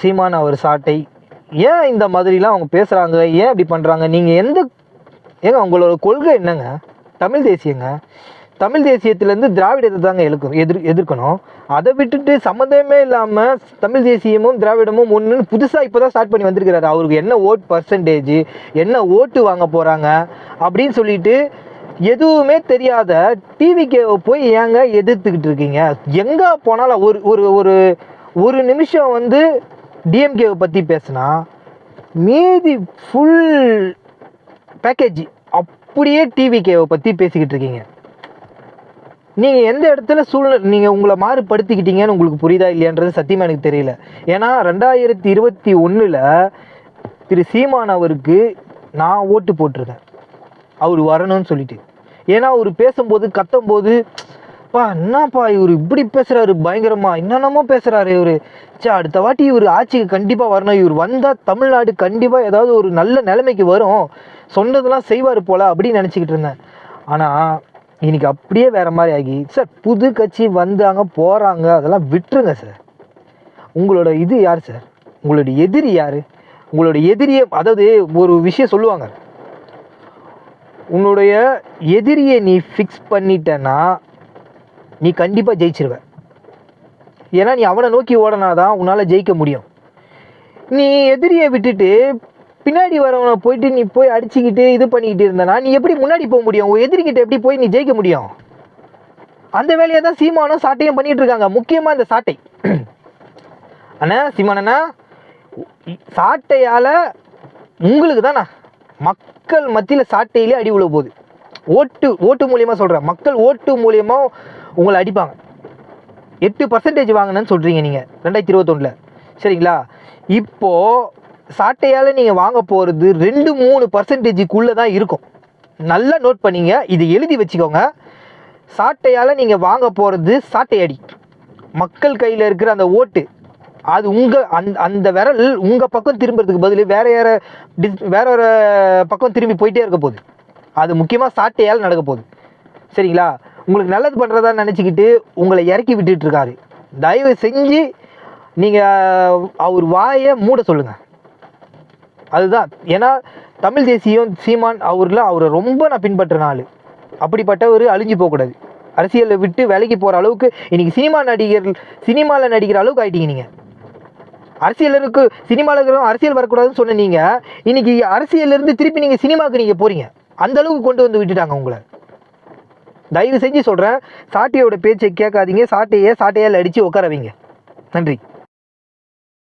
சீமான் அவர் சாட்டை ஏன் இந்த மாதிரிலாம் அவங்க பேசுகிறாங்க, ஏன் இப்படி பண்ணுறாங்க? நீங்கள் ஏங்க உங்களோட கொள்கை என்னங்க? தமிழ் தேசியங்க. தமிழ் தேசியத்துலேருந்து திராவிடத்தை தாங்க எதிர்க்கணும். அதை விட்டுட்டு சம்மந்தமே இல்லாமல் தமிழ் தேசியமும் திராவிடமும் ஒன்றுன்னு புதுசாக இப்போ தான் ஸ்டார்ட் பண்ணி வந்திருக்கிறாரு. அவருக்கு என்ன ஓட் பர்சன்டேஜ், என்ன ஓட்டு வாங்க போகிறாங்க அப்படின்னு சொல்லிட்டு எதுவுமே தெரியாத டிவிக்கேவை போய் ஏங்க எதிர்த்துக்கிட்டு இருக்கீங்க? எங்கே போனாலும் ஒரு நிமிஷம் வந்து டிஎம்கேவை பற்றி பேசுனா மீதி ஃபுல் பேக்கேஜ் அப்படியே டிவிகேவை பற்றி பேசிக்கிட்டு இருக்கீங்க. நீங்கள் எந்த இடத்துல நீங்கள் உங்களை மாறுபடுத்திக்கிட்டீங்கன்னு உங்களுக்கு புரியுதா இல்லையான்றது சத்தியமாக எனக்கு தெரியல. ஏன்னா 2021 திரு சீமான் அவருக்கு நான் ஓட்டு போட்டிருக்கேன் அவர் வரணும்னு சொல்லிட்டு. ஏன்னா அவர் பேசும்போது கத்தும்போது என்னப்பா இவர் இப்படி பேசுகிறாரு, பயங்கரமாக என்னென்னமோ பேசுகிறாரு இவர், அடுத்த வாட்டி இவர் ஆட்சிக்கு கண்டிப்பாக வரணும், இவர் வந்தால் தமிழ்நாடு கண்டிப்பாக ஏதாவது ஒரு நல்ல நிலைமைக்கு வரும், சொன்னதெல்லாம் செய்வார் போல் அப்படின்னு நினச்சிக்கிட்டு இருந்தேன். ஆனால் இன்னைக்கு அப்படியே வேறு மாதிரி ஆகி சார் புது கட்சி வந்தாங்க போகிறாங்க, அதெல்லாம் விட்டுருங்க சார். உங்களோட இது யார் சார்? உங்களோட எதிரி யார்? உங்களோட எதிரியை, அதாவது ஒரு விஷயம் சொல்லுவாங்க, உன்னுடைய எதிரியை நீ ஃபிக்ஸ் பண்ணிட்டேன்னா நீ கண்டிப்பாக ஜெயிச்சிருவ. ஏன்னா நீ அவனை நோக்கி ஓடனாதான் உன்னால் ஜெயிக்க முடியும். நீ எதிரியை விட்டுட்டு பின்னாடி வரவனை போயிட்டு நீ போய் அடிச்சுக்கிட்டு இது பண்ணிக்கிட்டு இருந்தனா நீ எப்படி முன்னாடி போக முடியும்? உன் எதிரிக்கிட்ட எப்படி போய் நீ ஜெயிக்க முடியும்? அந்த வேலையை தான் சீமானும் சாட்டையும் பண்ணிகிட்டு இருக்காங்க. முக்கியமாக இந்த சாட்டை அண்ணா, சீமானண்ணா, சாட்டையால் உங்களுக்கு தானே மக்கள் மத்தியில் சாட்டையிலே அடி உள்ள போகுது. ஓட்டு மூலியமாக சொல்கிறேன், மக்கள் ஓட்டு மூலியமாக உங்களை அடிப்பாங்க. 8% வாங்கினேன்னு சொல்கிறீங்க நீங்கள் 2021 சரிங்களா? இப்போது சாட்டையால் நீங்கள் வாங்க போகிறது 2-3% தான் இருக்கும். நல்லா நோட் பண்ணிங்க, இது எழுதி வச்சுக்கோங்க. சாட்டையால் நீங்கள் வாங்க போகிறது சாட்டை அடி. மக்கள் கையில் இருக்கிற அந்த ஓட்டு, அது அந்த விரல் உங்கள் பக்கம் திரும்புறதுக்கு பதில் வேற ஒரு பக்கம் திரும்பி போயிட்டே இருக்க போகுது. அது முக்கியமாக சாட்டையால் நடக்க போகுது. சரிங்களா? உங்களுக்கு நல்லது பண்ணுறதா நினச்சிக்கிட்டு உங்களை இறக்கி விட்டுட்டு இருக்காரு. தயவு செஞ்சு நீங்கள் அவர் வாயை மூட சொல்லுங்கள். அதுதான். ஏன்னா தமிழ் தேசியம் சீமான் அவரை ரொம்ப நான் பின்பற்றுற ஆள். அப்படிப்பட்டவர் அழிஞ்சு போகக்கூடாது. அரசியலை விட்டு விலைக்கு போகிற அளவுக்கு இன்றைக்கி சினிமாவில் நடிக்கிற அளவுக்கு ஆகிட்டீங்க. நீங்கள் சினிமாவில் இருக்கிறவங்க அரசியல் வரக்கூடாதுன்னு சொன்ன நீங்கள் இன்றைக்கி அரசியலிருந்து திருப்பி நீங்கள் சினிமாவுக்கு நீங்கள் போகிறீங்க. அந்தளவுக்கு கொண்டு வந்து விட்டுட்டாங்க உங்களை. தயவு செஞ்சு சொல்கிறேன், சாட்டையோட பேச்சை கேட்காதீங்க. சாட்டையால் அடித்து உட்கார வைங்க. நன்றி.